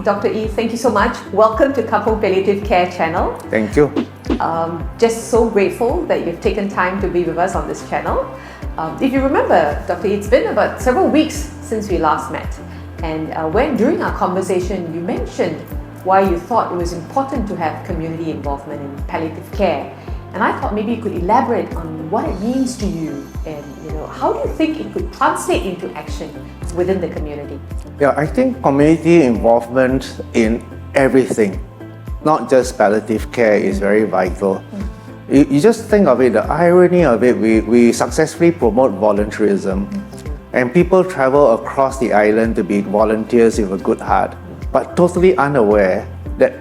Dr. Ee, thank you so much. Welcome to Kampung Palliative Care channel. Thank you. Just so grateful that you've taken time to be with us on this channel. If you remember, Dr. Ee, it's been about several weeks since we last met. And when during our conversation, you mentioned why you thought it was important to have community involvement in palliative care. And I thought maybe you could elaborate on what it means to you and how do you think it could translate into action within the community? Yeah, I think community involvement in everything, not just palliative care, is very vital. You just think of it, the irony of it, we successfully promote volunteerism and people travel across the island to be volunteers with a good heart, but totally unaware that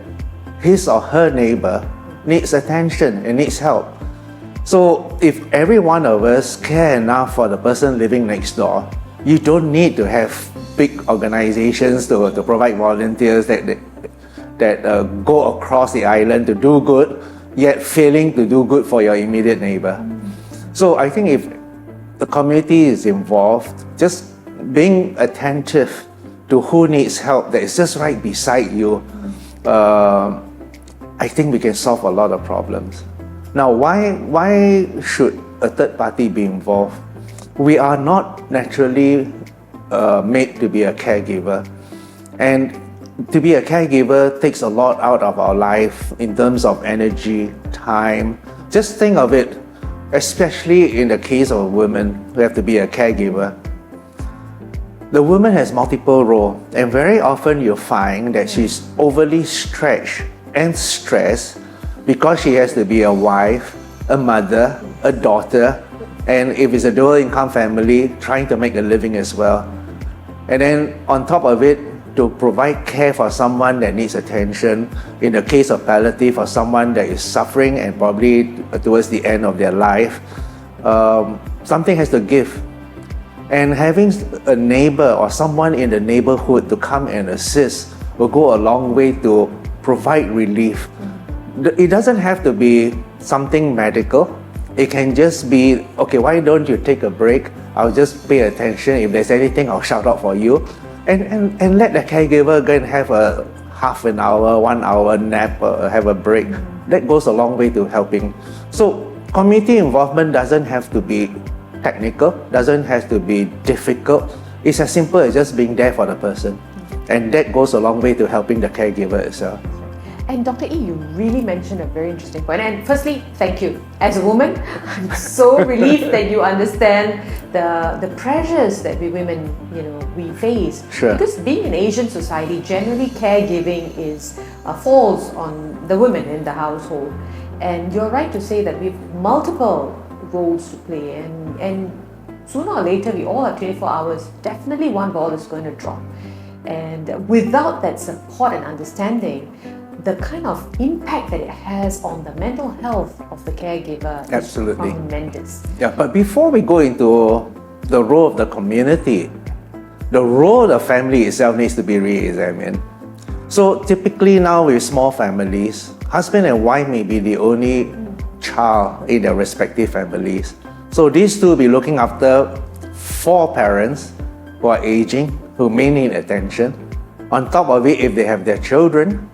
his or her neighbor needs attention and needs help. So if every one of us care enough for the person living next door, you don't need to have big organizations to provide volunteers that go across the island to do good, yet failing to do good for your immediate neighbor. So I think if the community is involved, just being attentive to who needs help that is just right beside you, I think we can solve a lot of problems. Now, why should a third party be involved? We are not naturally made to be a caregiver. And to be a caregiver takes a lot out of our life in terms of energy, time. Just think of it, especially in the case of a woman who have to be a caregiver. The woman has multiple roles, and very often you find that she's overly stretched and stressed because she has to be a wife, a mother, a daughter, and if it's a dual income family, trying to make a living as well. And then on top of it, to provide care for someone that needs attention, in the case of palliative, for someone that is suffering and probably towards the end of their life, something has to give. And having a neighbor or someone in the neighborhood to come and assist will go a long way to provide relief. It doesn't have to be something medical. It can just be, okay, why don't you take a break? I'll just pay attention. If there's anything, I'll shout out for you. And let the caregiver go and have a half an hour, 1 hour nap, have a break. That goes a long way to helping. So community involvement doesn't have to be technical, doesn't have to be difficult. It's as simple as just being there for the person. And that goes a long way to helping the caregiver itself. And Dr. Ee, you really mentioned a very interesting point. And firstly, thank you. As a woman, I'm so relieved that you understand the pressures that we women, we face. Sure. Because being in Asian society, generally caregiving falls on the women in the household. And you're right to say that we have multiple roles to play. And sooner or later, we all have 24 hours. Definitely one ball is going to drop. And without that support and understanding, the kind of impact that it has on the mental health of the caregiver is tremendous. Yeah, but before we go into the role of the community, the role of the family itself needs to be re-examined. So typically now with small families, husband and wife may be the only child in their respective families. So these two will be looking after 4 parents who are aging, who may need attention. On top of it, if they have their children,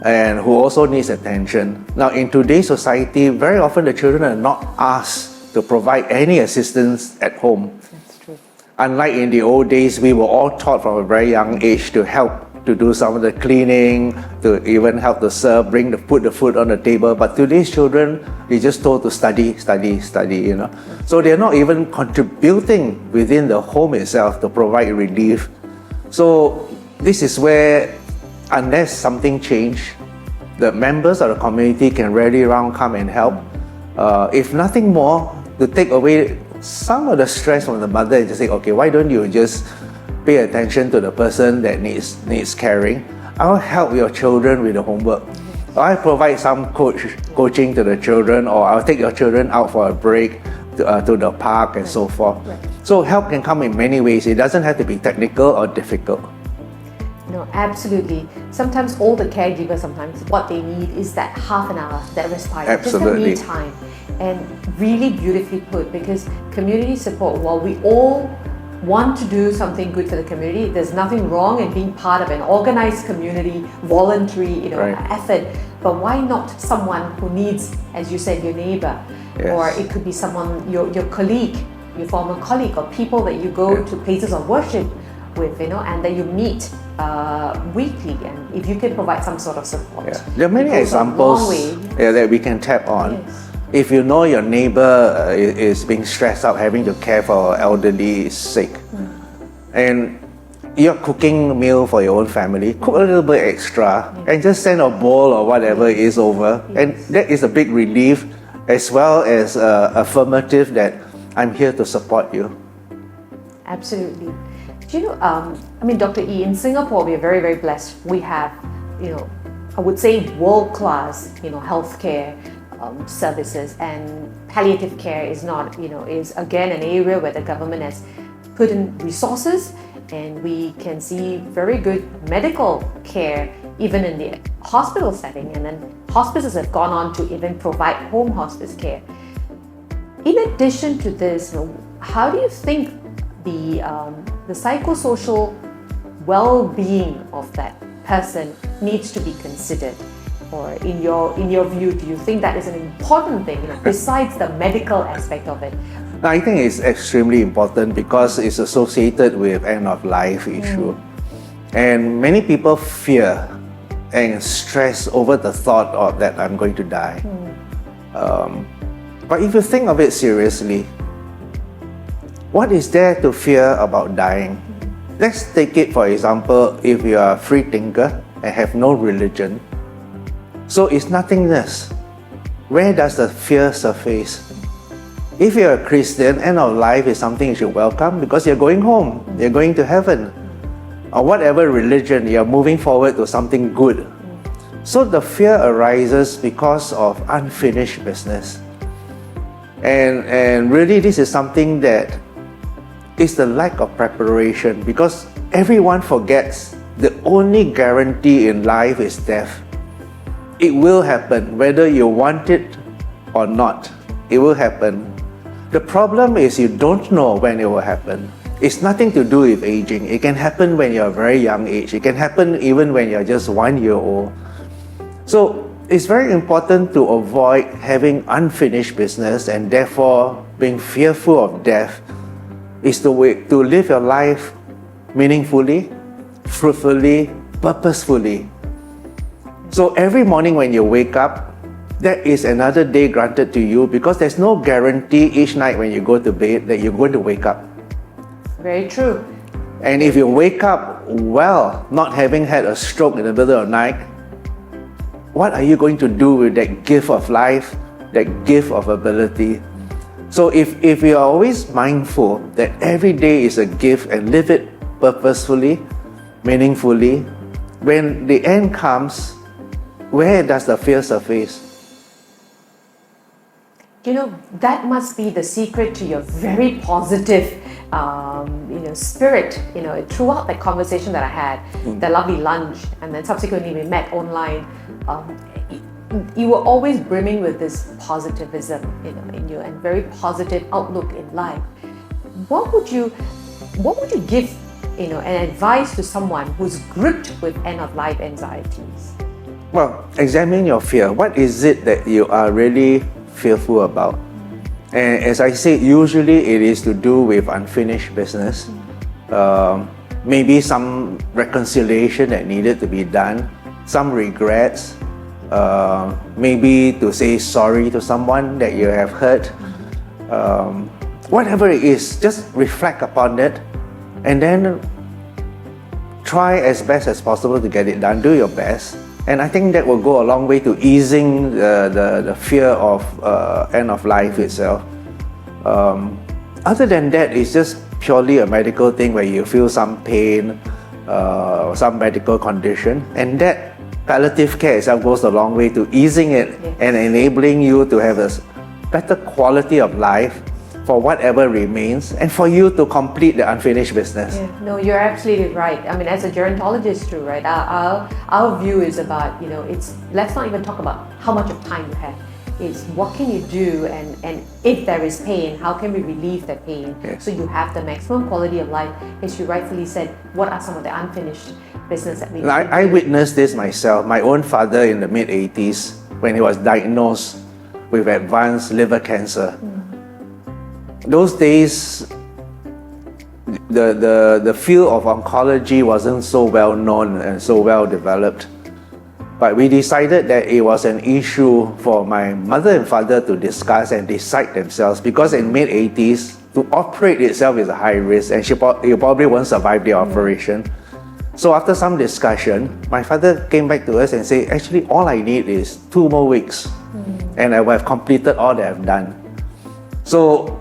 and who also needs attention. Now in today's society, very often the children are not asked to provide any assistance at home. That's true. Unlike in the old days, we were all taught from a very young age to help to do some of the cleaning, to even help to serve, put the food on the table. But today's children, they're just told to study. So they're not even contributing within the home itself to provide relief. So this is where, unless something changes, the members of the community can rally around, come and help. If nothing more, to take away some of the stress from the mother and just say, okay, why don't you just pay attention to the person that needs caring? I'll help your children with the homework. I'll provide some coaching to the children, or I'll take your children out for a break to the park and so forth. So help can come in many ways. It doesn't have to be technical or difficult. No, absolutely. Sometimes all the caregivers, what they need is that half an hour, that respite, Absolutely. just that me time. And really beautifully put, because community support, while we all want to do something good for the community. There's nothing wrong in being part of an organized community, voluntary, Right. effort. But why not someone who needs, as you said, your neighbor, Yes. or it could be someone, your colleague, your former colleague, or people that you go to places of worship with, and that you meet weekly. And if you can provide some sort of support, Yeah. There are many it goes a long examples way. that we can tap on. Yes. If you know your neighbor is being stressed out, having to care for elderly, is sick, and you're cooking a meal for your own family, cook a little bit extra and just send a bowl or whatever it is over. And that is a big relief, as well as affirmative that I'm here to support you. Absolutely. Do you know, Dr. Ee, in Singapore, we are very, very blessed. We have, I would say world-class, healthcare services, and palliative care is not, is again an area where the government has put in resources, and we can see very good medical care even in the hospital setting, and then hospices have gone on to even provide home hospice care. In addition to this, how do you think the psychosocial well-being of that person needs to be considered? Or in your view, do you think that is an important thing, besides the medical aspect of it? I think it's extremely important because it's associated with end of life issue. And many people fear and stress over the thought of that I'm going to die. But if you think of it seriously, what is there to fear about dying? Let's take it for example, if you are a free thinker and have no religion, so it's nothingness. Where does the fear surface? If you're a Christian, end of life is something you should welcome because you're going home, you're going to heaven. Or whatever religion, you're moving forward to something good. So the fear arises because of unfinished business. And really this is something that is the lack of preparation, because everyone forgets the only guarantee in life is death. It will happen, whether you want it or not. It will happen. The problem is you don't know when it will happen. It's nothing to do with aging. It can happen when you're a very young age. It can happen even when you're just 1 year old. So it's very important to avoid having unfinished business, and therefore being fearful of death is the way to live your life meaningfully, fruitfully, purposefully. So every morning when you wake up, that is another day granted to you, because there's no guarantee each night when you go to bed that you're going to wake up. Very true. And if you wake up well, not having had a stroke in the middle of the night, what are you going to do with that gift of life, that gift of ability? So if you are always mindful that every day is a gift and live it purposefully, meaningfully, when the end comes, where does the fear surface? That must be the secret to your very positive spirit, throughout that conversation that I had, the lovely lunch, and then subsequently we met online. You were always brimming with this positivism, in you, and very positive outlook in life. What would you give, an advice to someone who's gripped with end-of-life anxieties? Well, examine your fear. What is it that you are really fearful about? And as I said, usually it is to do with unfinished business. Maybe some reconciliation that needed to be done, some regrets, maybe to say sorry to someone that you have hurt. Whatever it is, just reflect upon it and then try as best as possible to get it done. Do your best. And I think that will go a long way to easing the fear of end of life itself. Other than that, it's just purely a medical thing where you feel some pain, some medical condition, and that palliative care itself goes a long way to easing it and enabling you to have a better quality of life for whatever remains, and for you to complete the unfinished business. Yeah, no, you're absolutely right. As a gerontologist too, right? Our view is about, let's not even talk about how much of time you have. is what can you do, and if there is pain, how can we relieve the pain? Yes. So you have the maximum quality of life. As you rightfully said, what are some of the unfinished business that we can I do? witnessed this myself. My own father in the mid-80s, when he was diagnosed with advanced liver cancer. Those days, the field of oncology wasn't so well known and so well developed. But we decided that it was an issue for my mother and father to discuss and decide themselves, because in mid-80s, to operate itself is a high risk, and you probably won't survive the operation. So after some discussion, my father came back to us and said, actually all I need is 2 more weeks and I will have completed all that I've done. So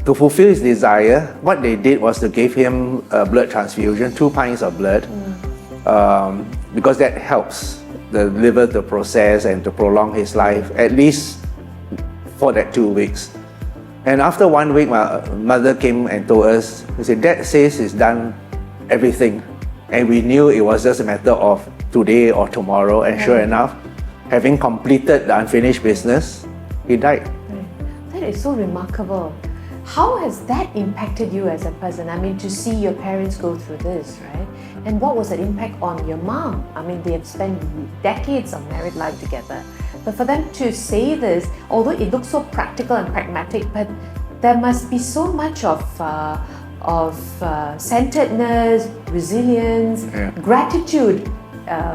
to fulfill his desire, what they did was to give him a blood transfusion, 2 pints of blood, because that helps the liver to process and to prolong his life, at least for that 2 weeks. And after 1 week, my mother came and told us, she said, Dad says he's done everything. And we knew it was just a matter of today or tomorrow. And sure enough, having completed the unfinished business, he died. That is so remarkable. How has that impacted you as a person? I mean, to see your parents go through this, right? And what was the impact on your mom? I mean, they have spent decades of married life together. But for them to say this, although it looks so practical and pragmatic, but there must be so much of centeredness, resilience, gratitude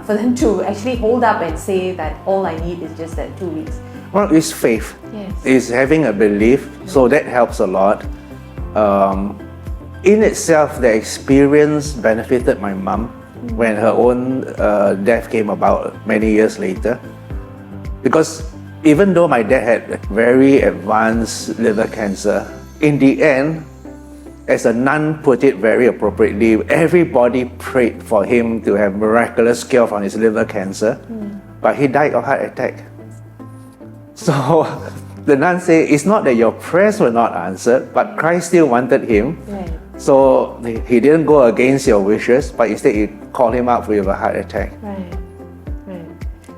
for them to actually hold up and say that all I need is just that 2 weeks. Well, it's faith. Yes. It's having a belief, so that helps a lot. In itself, the experience benefited my mom when her own death came about many years later. Because even though my dad had very advanced liver cancer, in the end, as a nun put it very appropriately, everybody prayed for him to have miraculous cure from his liver cancer, but he died of heart attack. So the nun said, it's not that your prayers were not answered, but Christ still wanted him. Right. So he didn't go against your wishes, but instead he called him up with a heart attack. Right.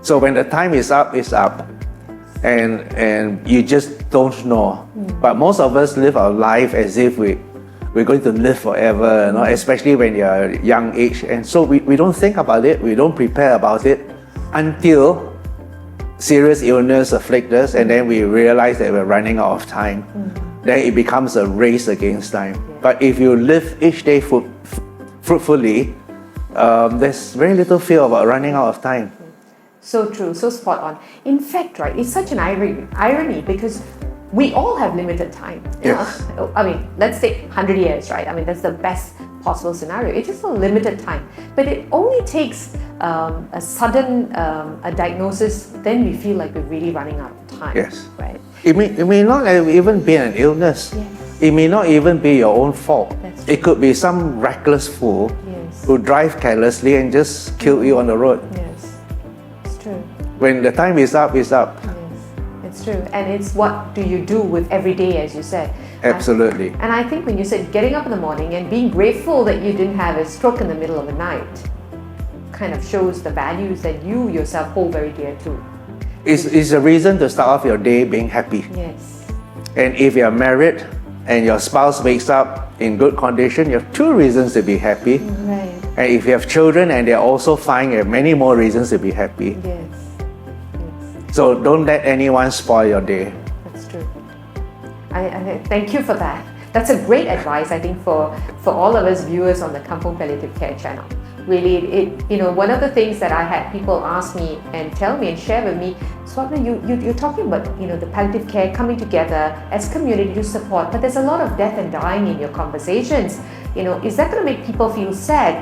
So when the time is up, it's up. And you just don't know. But most of us live our life as if we're going to live forever, you know, especially when you're a young age. And so we don't think about it, we don't prepare about it until serious illness afflicts us, and then we realize that we're running out of time. Then it becomes a race against time. But if you live each day fruitfully, there's very little fear about running out of time. So true, so spot on. In fact, right, it's such an irony because we all have limited time. Yes. I mean, let's take 100 years, right? I mean, that's the best possible scenario. It is a limited time, but it only takes a sudden a diagnosis, then we feel like we're really running out of time. Yes. Right. It may not have even been an illness. Yes. It may not even be your own fault. That's It could be some reckless fool Yes. who drive carelessly and just kill you on the road. Yes. It's true. When the time is up, it's up. Yes. It's true. And it's what do you do with every day, as you said. Absolutely. And I think when you said getting up in the morning and being grateful that you didn't have a stroke in the middle of the night kind of shows the values that you yourself hold very dear to. It's a reason to start off your day being happy. Yes. And if you're married and your spouse wakes up in good condition, you have 2 reasons to be happy. Right. And if you have children and they're also fine, you have many more reasons to be happy. Yes. So don't let anyone spoil your day. That's true. I thank you for that. That's a great advice, I think, for all of us viewers on the Kampung Palliative Care channel. Really, one of the things that I had people ask me and tell me and share with me, Swapna, you're talking about, the palliative care coming together as community to support, but there's a lot of death and dying in your conversations. Is that going to make people feel sad?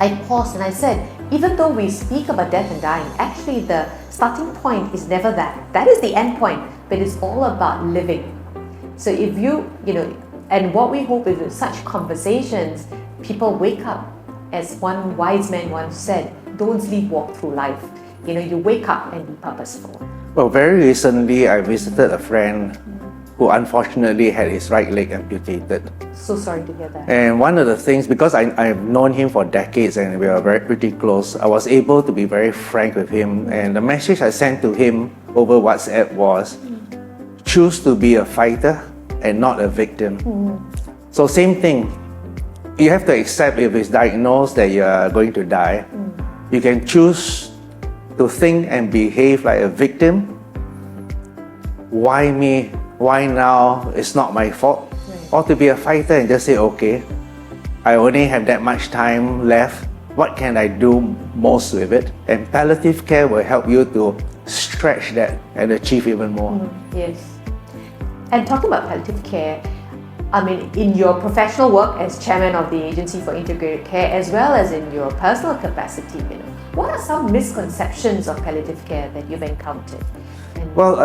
I paused and I said, even though we speak about death and dying, actually the starting point is never that. That is the end point, but it's all about living. So if and what we hope is with such conversations, people wake up. As one wise man once said, don't sleepwalk through life. You wake up and be purposeful. Well, very recently I visited a friend who unfortunately had his right leg amputated. So sorry to hear that. And one of the things, because I've known him for decades and we are pretty close, I was able to be very frank with him. And the message I sent to him over WhatsApp was, choose to be a fighter and not a victim. So same thing, you have to accept if it's diagnosed that you are going to die. You can choose to think and behave like a victim. Why me? Why now? It's not my fault. Or to be a fighter and just say, okay, I only have that much time left. What can I do most with it? And palliative care will help you to stretch that and achieve even more. Yes. And talking about palliative care, I mean, in your professional work as chairman of the Agency for Integrated Care, as well as in your personal capacity, what are some misconceptions of palliative care that you've encountered? Well,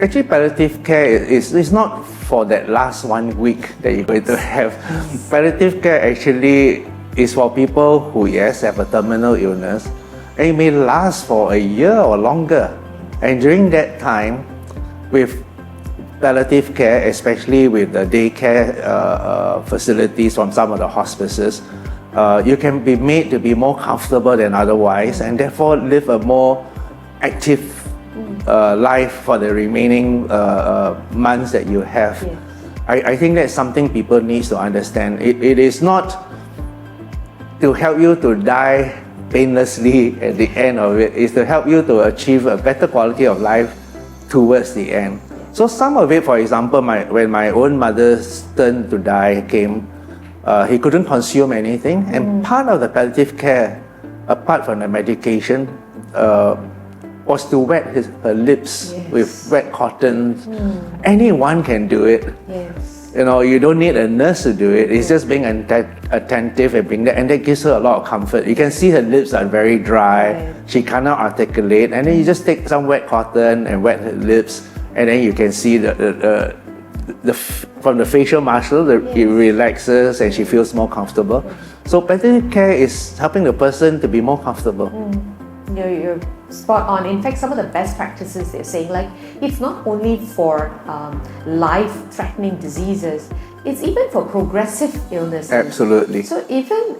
actually, palliative care is not for that last 1 week that you're going to have. Palliative care actually is for people who, yes, have a terminal illness, and it may last for a year or longer. And during that time, with palliative care, especially with the daycare facilities from some of the hospices, you can be made to be more comfortable than otherwise, and therefore live a more active life for the remaining months that you have. Yes. I think that's something people need to understand. It is not to help you to die painlessly at the end of it. It's to help you to achieve a better quality of life towards the end. So some of it, for example, when my own mother's turn to die came, he couldn't consume anything, and part of the palliative care, apart from the medication, was to wet her lips with wet cotton. Anyone can do it. Yes. You don't need a nurse to do it. It's just being attentive and being there, and that gives her a lot of comfort. You can see her lips are very dry. She cannot articulate, and then you just take some wet cotton and wet her lips, and then you can see from the facial muscle, it relaxes and she feels more comfortable. So palliative care is helping the person to be more comfortable. You're spot on. In fact, some of the best practices they're saying, like, it's not only for life-threatening diseases, it's even for progressive illnesses. Absolutely. So even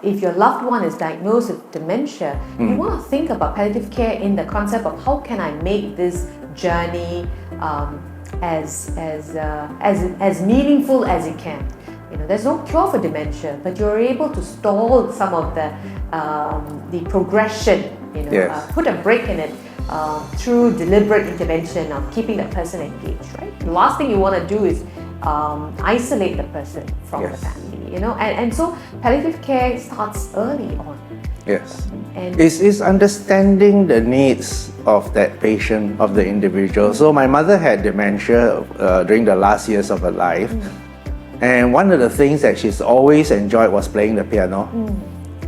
if your loved one is diagnosed with dementia, you want to think about palliative care in the concept of how can I make this journey as meaningful as it can. There's no cure for dementia, but you're able to stall some of the progression. Put a break in it through deliberate intervention of keeping that person engaged. Right. The last thing you want to do is isolate the person from the family. And so palliative care starts early on. Yes. And it's understanding the needs of that patient, of the individual. So my mother had dementia during the last years of her life. And one of the things that she's always enjoyed was playing the piano.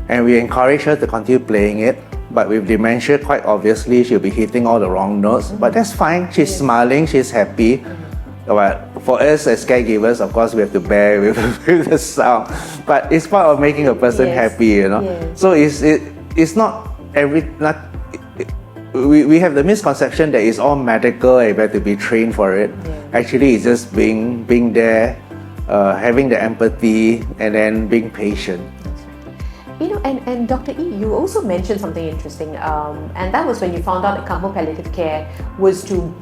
And we encourage her to continue playing it. But with dementia, quite obviously, she'll be hitting all the wrong notes. But that's fine. She's smiling, she's happy. But for us as caregivers, of course, we have to bear with the sound. But it's part of making a person happy, So it's not we have the misconception that it's all medical and we have to be trained for it. Actually, it's just being there, having the empathy, and then being patient. And Dr. Ee, you also mentioned something interesting, and that was when you found out that Kampung Palliative Care was to,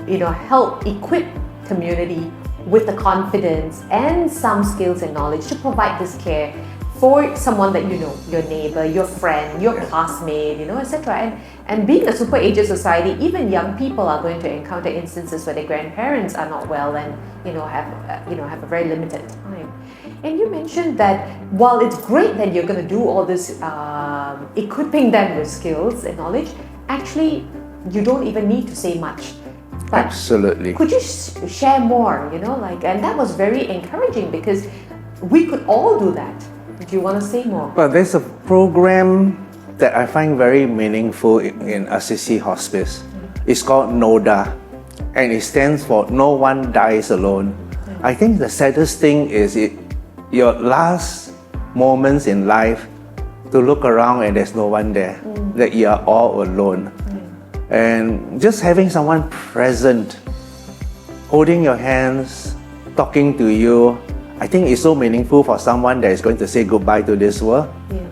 help equip community with the confidence and some skills and knowledge to provide this care for someone that your neighbor, your friend, your classmate, etc. And being a super aged society, even young people are going to encounter instances where their grandparents are not well and have a very limited time. And you mentioned that while it's great that you're going to do all this, equipping them with skills and knowledge, actually you don't even need to say much. But absolutely. Could you share more? And that was very encouraging because we could all do that. Do you want to say more? Well, there's a program that I find very meaningful in Assisi Hospice. It's called NODA, and it stands for No One Dies Alone. I think the saddest thing is your last moments in life to look around and there's no one there, that you are all alone. And just having someone present holding your hands, talking to you, I think it's so meaningful for someone that is going to say goodbye to this world. Yes,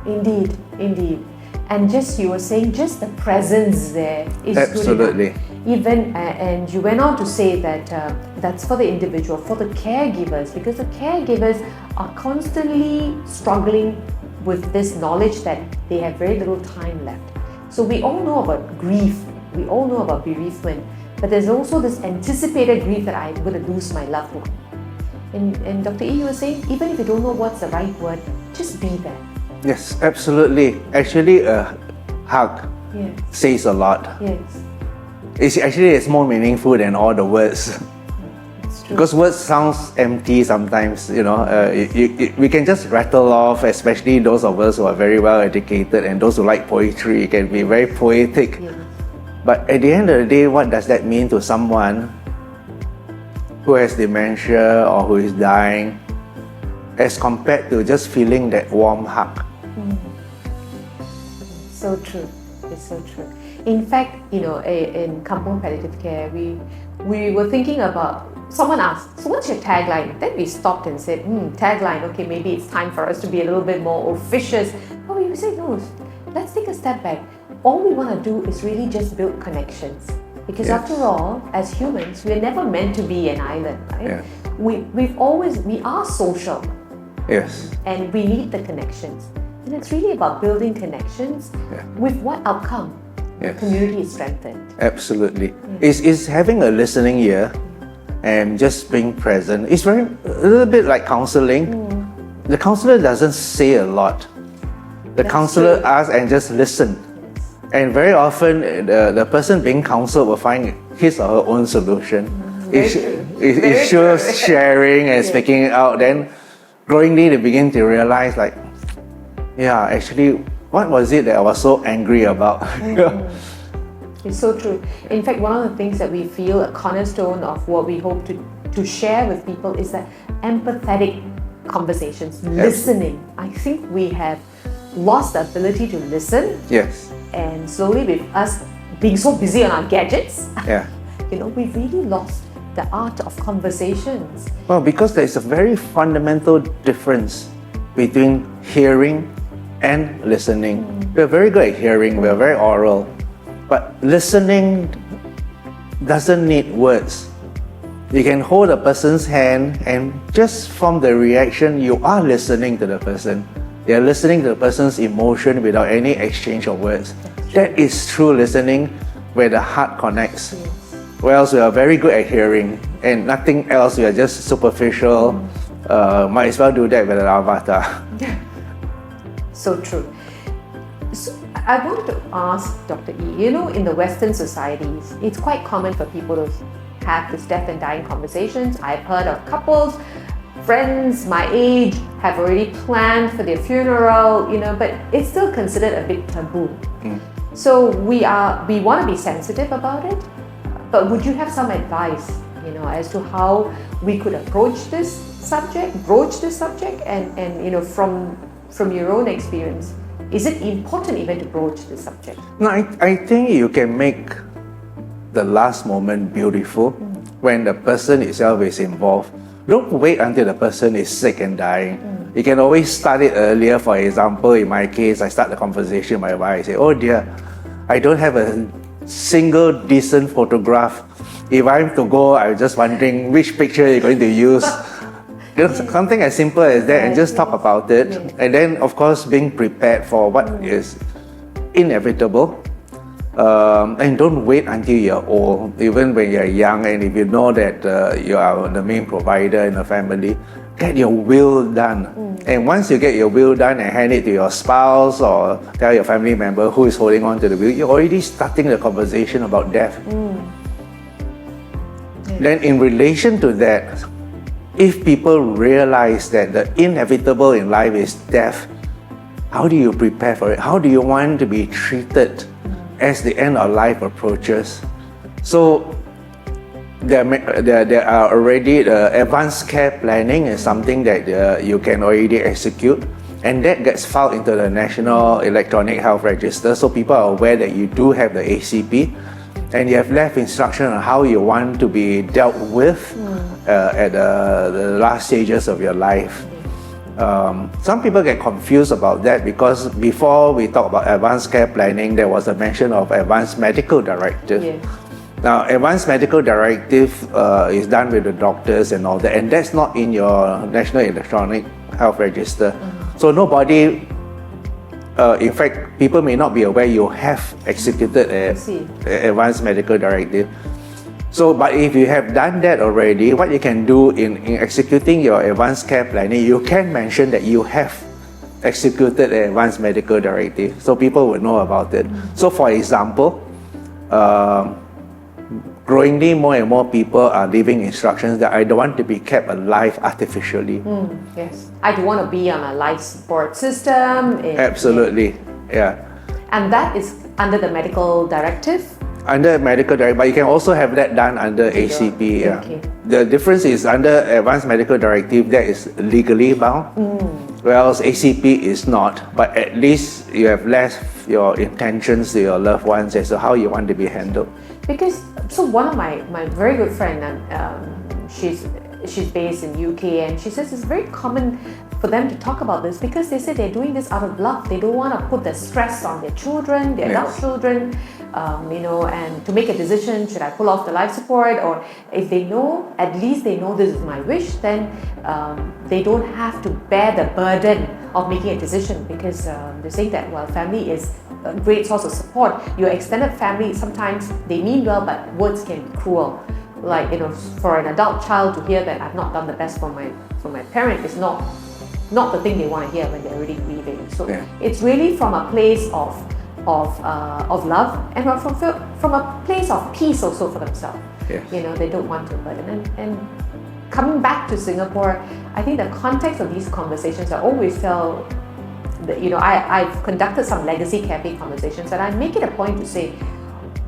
indeed, indeed. And just you were saying, just the presence there is Absolutely. good enough. Even and you went on to say that that's for the individual, for the caregivers, because the caregivers are constantly struggling with this knowledge that they have very little time left. So we all know about grief, we all know about bereavement, but there's also this anticipated grief that I'm going to lose my loved one. And Dr. Ee, you were saying, even if you don't know what's the right word, just be there. Yes, absolutely. Actually, a hug Yes. says a lot. Yes. It's more meaningful than all the words. It's true. Because words sounds empty sometimes, we can just rattle off, especially those of us who are very well educated and those who like poetry, it can be very poetic. Yes. But at the end of the day, what does that mean to someone who has dementia or who is dying as compared to just feeling that warm hug? So true. It's so true. In fact, in Kampong Palliative Care, we were thinking about, someone asked, so what's your tagline? Then we stopped and said, tagline, okay, maybe it's time for us to be a little bit more officious. But we said, no, let's take a step back. All we want to do is really just build connections. Because Yes. after all, as humans, we're never meant to be an island, right? Yeah. We are social. Yes. And we need the connections. And it's really about building connections. Yeah. With what outcome? Yes. The community is strengthened. Absolutely. It's having a listening ear and just being present. It's a little bit like counseling. The counselor doesn't say a lot. The That's counselor true. asks and just listen. And very often, the person being counseled will find his or her own solution. Very It true. it Very shows true. sharing and speaking it out. Then, growingly, they begin to realize, like, yeah, actually, what was it that I was so angry about? It's so true. In fact, one of the things that we feel a cornerstone of what we hope to share with people is that empathetic conversations, listening. I think we have lost the ability to listen, Yes. and slowly with us being so busy on our gadgets, Yeah. we've really lost the art of conversations. Well, because there's a very fundamental difference between hearing and listening. We're very good at hearing, we're very oral, but listening doesn't need words. You can hold a person's hand and just from the reaction, you are listening to the person. You're listening to the person's emotion without any exchange of words. That is true listening where the heart connects. Whereas we are very good at hearing and nothing else, we are just superficial. Might as well do that with an avatar. So true. So I wanted to ask Dr. Ee, in the Western societies, it's quite common for people to have this death and dying conversations. I've heard of couples, friends my age have already planned for their funeral, but it's still considered a bit taboo. So we want to be sensitive about it, but would you have some advice, as to how we could approach this subject, and from your own experience, is it important even to broach this subject? No, I think you can make the last moment beautiful when the person itself is involved. Don't wait until the person is sick and dying. You can always start it earlier. For example, in my case, I start the conversation with my wife. I say, oh dear, I don't have a single decent photograph. If I'm to go, I'm just wondering which picture you're going to use. Something as simple as that, and just talk about it. And then, of course, being prepared for what is inevitable. And don't wait until you're old, even when you're young, and if you know that you are the main provider in the family, get your will done. And once you get your will done and hand it to your spouse or tell your family member who is holding on to the will, you're already starting the conversation about death. Then in relation to that, if people realize that the inevitable in life is death, how do you prepare for it? How do you want to be treated as the end of life approaches? So there are already advanced care planning is something that you can already execute, and that gets filed into the National Electronic Health Register, so people are aware that you do have the ACP. and you have left instruction on how you want to be dealt with at the last stages of your life. Some people get confused about that because before we talk about advanced care planning, there was a mention of advanced medical directive. Yes. Now, advanced medical directive is done with the doctors and all that, and that's not in your National Electronic Health Register. So nobody, in fact, people may not be aware you have executed an advanced medical directive. So, but if you have done that already, what you can do in executing your advanced care planning, you can mention that you have executed an advanced medical directive, so people will know about it. So, for example, growingly more and more people are leaving instructions that I don't want to be kept alive artificially. Yes, I don't want to be on a life support system. Absolutely, yeah. And that is under the medical directive? Under medical directive, but you can also have that done under ACP. Yeah. Okay. The difference is under advanced medical directive, that is legally bound, whereas ACP is not. But at least you have left your intentions to your loved ones as to how you want to be handled. Because so one of my very good friend, she's based in UK, and she says it's very common for them to talk about this because they say they're doing this out of love. They don't want to put the stress on their children, their adult children, and to make a decision, should I pull off the life support, or if they know, at least they know this is my wish, then they don't have to bear the burden of making a decision, because they're saying that, well, family is a great source of support. Your extended family, sometimes they mean well, but words can be cruel. Like, for an adult child to hear that I've not done the best for my parent is not the thing they want to hear when they're already grieving. So it's really from a place of love, and from a place of peace also for themselves. Yes. They don't want to burden. And coming back to Singapore, I think the context of these conversations, I always tell that, I've conducted some legacy cafe conversations, and I make it a point to say,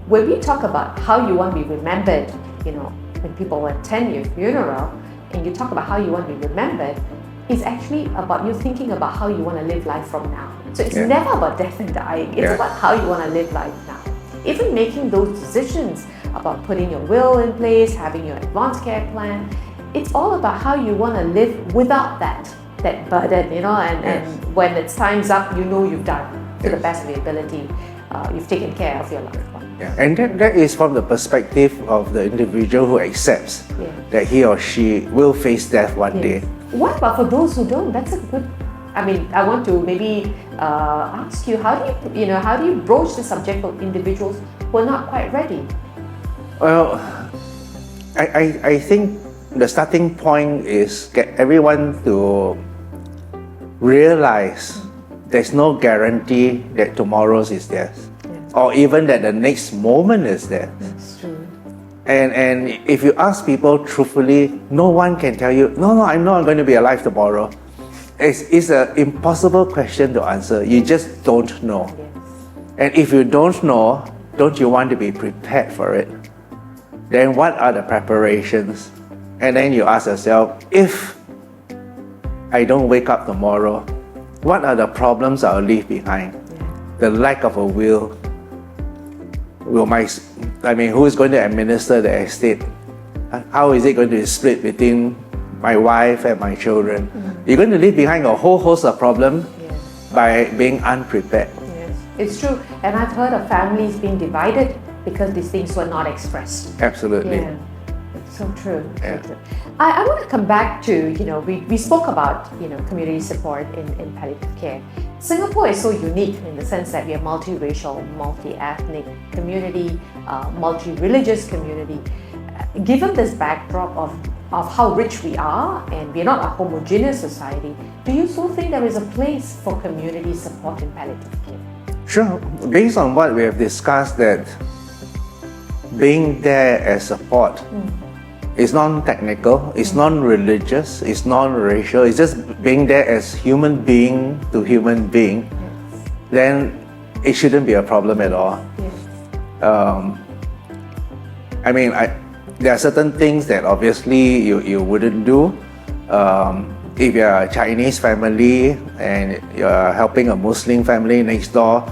when we talk about how you want to be remembered, when people attend your funeral and you talk about how you want to be remembered, it's actually about you thinking about how you want to live life from now. So it's never about death and dying, it's about how you want to live life now. Even making those decisions about putting your will in place, having your advanced care plan, it's all about how you want to live without that burden, and when it's time's up, you've done to the best of your ability. You've taken care of your loved one. Yeah. And that is from the perspective of the individual who accepts that he or she will face death one day. What about for those who don't? That's a good. I want to maybe ask you, how do you broach the subject for individuals who are not quite ready? Well, I think the starting point is get everyone to realize there's no guarantee that tomorrow's is theirs, or even that the next moment is theirs. That's true. And if you ask people truthfully, no one can tell you, no, I'm not going to be alive tomorrow. It's an impossible question to answer. You just don't know. Yes. And if you don't know, don't you want to be prepared for it? Then what are the preparations? And then you ask yourself, if I don't wake up tomorrow, what are the problems I'll leave behind? The lack of a will. Who is going to administer the estate? How is it going to be split between my wife and my children? You're going to leave behind a whole host of problems by being unprepared. Yes, it's true. And I've heard of families being divided because these things were not expressed. Absolutely. Yeah. So true. So true. I want to come back to, we spoke about, community support in palliative care. Singapore is so unique in the sense that we are multiracial, multi-ethnic community, multi-religious community. Given this backdrop of how rich we are, and we're not a homogeneous society, do you still think there is a place for community support in palliative care? Sure. Based on what we have discussed, that being there as support is non-technical, it's non-religious, it's non-racial, it's just being there as human being to human being, then it shouldn't be a problem at all. There are certain things that obviously you wouldn't do. If you're a Chinese family and you're helping a Muslim family next door,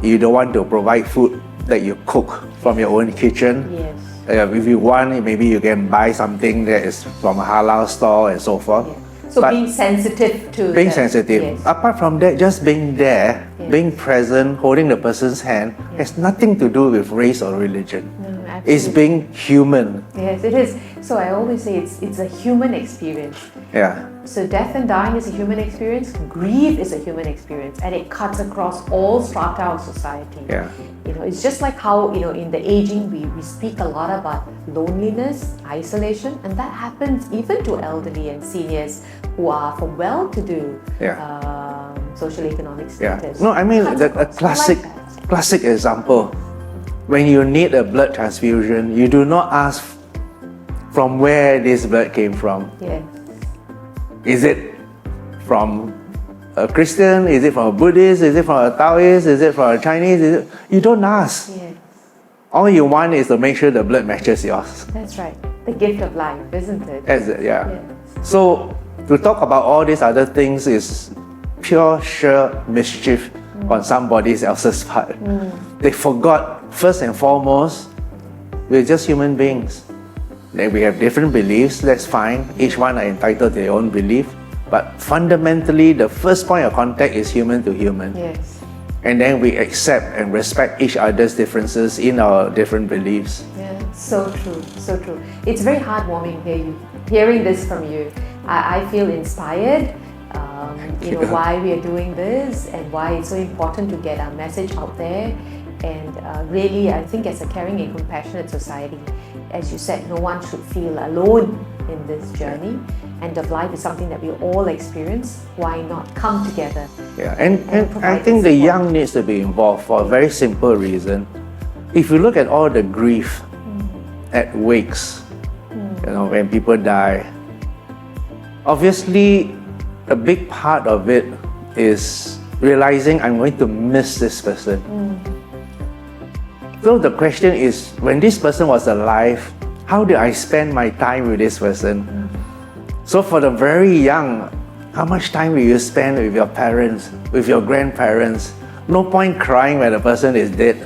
you don't want to provide food that you cook from your own kitchen. Yes. If you want, maybe you can buy something that is from a halal store and so forth. Yeah. So But being sensitive to being the- sensitive. Yes. Apart from that, just being there, Yes. being present, holding the person's hand, has nothing to do with race or religion. No, It's absolutely. being human. Yes, it is. So I always say it's a human experience. Yeah. So death and dying is a human experience, grief is a human experience, and it cuts across all strata of society. Yeah. It's just like how, in the aging, we speak a lot about loneliness, isolation, and that happens even to elderly and seniors who are from well-to-do Yeah. social-economic Yeah. status. No, I mean, Cuts a across. I classic, like that. classic example. When you need a blood transfusion, you do not ask from where this blood came from. Yeah. Is it from a Christian? Is it from a Buddhist? Is it from a Taoist? Is it from a Chinese? You don't ask. Yeah. All you want is to make sure the blood matches yours. That's right. The gift of life, isn't it? That's it, yeah. Yes. So to talk about all these other things is pure, sheer mischief on somebody else's part. They forgot, first and foremost, we're just human beings. Then we have different beliefs, that's fine. Each one are entitled to their own belief. But fundamentally, the first point of contact is human to human. Yes. And then we accept and respect each other's differences in our different beliefs. Yeah, so true, so true. It's very heartwarming hearing this from you. I feel inspired, why we are doing this and why it's so important to get our message out there. And really, I think as a caring and compassionate society, as you said, no one should feel alone in this journey. End of life is something that we all experience. Why not come together? Yeah, and I provide think the the support. young needs to be involved for a very simple reason. If you look at all the grief at wakes, when people die, obviously a big part of it is realizing I'm going to miss this person. So the question is, when this person was alive, how did I spend my time with this person? So for the very young, how much time will you spend with your parents, with your grandparents? No point crying when the person is dead,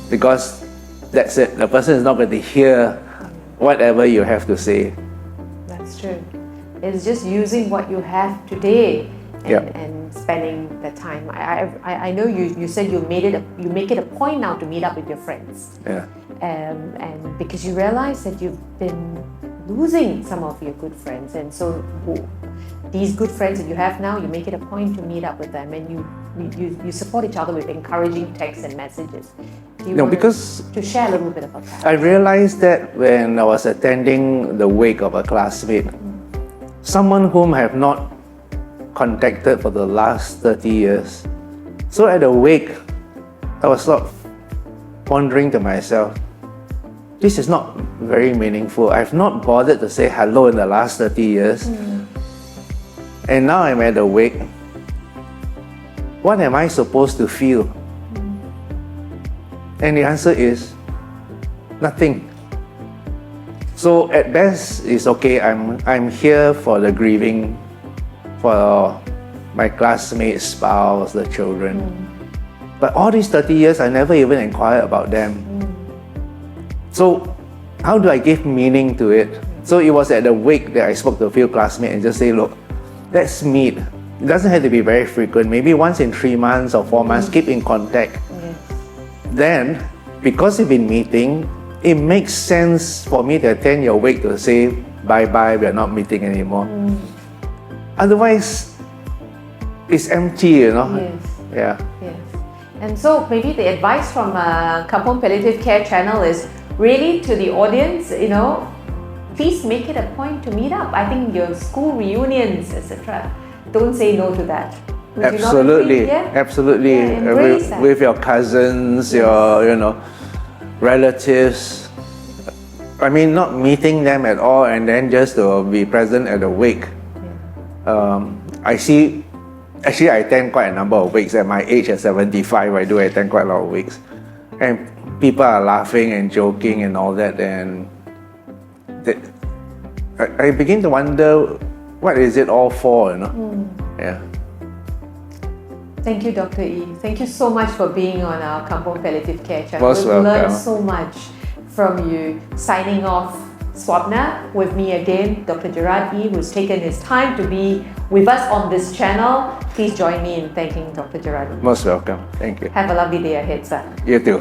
because that's it. The person is not going to hear whatever you have to say. That's true. It's just using what you have today and spending the time. I know you said you make it a point now to meet up with your friends. Yeah. And because you realize that you've been losing some of your good friends, and so these good friends that you have now, you make it a point to meet up with them, and you support each other with encouraging texts and messages. Do you want to share a little bit about that? I realized that when I was attending the wake of a classmate, someone whom I have not contacted for the last 30 years. So at the wake, I was sort of wondering to myself, this is not very meaningful. I've not bothered to say hello in the last 30 years. And now I'm at the wake. What am I supposed to feel? And the answer is nothing. So at best, it's okay. I'm here for the grieving, for my classmates, spouse, the children. But all these 30 years, I never even inquired about them. So how do I give meaning to it? So it was at the wake that I spoke to a few classmates and just say, look, let's meet. It doesn't have to be very frequent. Maybe once in 3 months or 4 months, keep in contact. Then, because we've been meeting, it makes sense for me to attend your wake to say, bye-bye, we are not meeting anymore. Otherwise, it's empty, Yes. Yeah. Yes. And so maybe the advice from Kampong Palliative Care channel is really to the audience, please make it a point to meet up. I think your school reunions, etc. Don't say no to that. Would you not Absolutely, agree? Yeah? absolutely. Yeah, embrace that. With your cousins, your relatives. I mean, not meeting them at all and then just to be present at the wake. I attend quite a number of wakes. At my age, at 75, I do attend quite a lot of wakes. And people are laughing and joking and all that, and I begin to wonder, what is it all for, Yeah. Thank you, Dr. Ee. Thank you so much for being on our Kampong Palliative Care channel. Most We've learned welcome. so much from you. Signing off, Swapna, with me again, Dr. Gerard Ee, who's taken his time to be with us on this channel. Please join me in thanking Dr. Gerard Ee. Most welcome. Thank you. Have a lovely day ahead, sir. You too.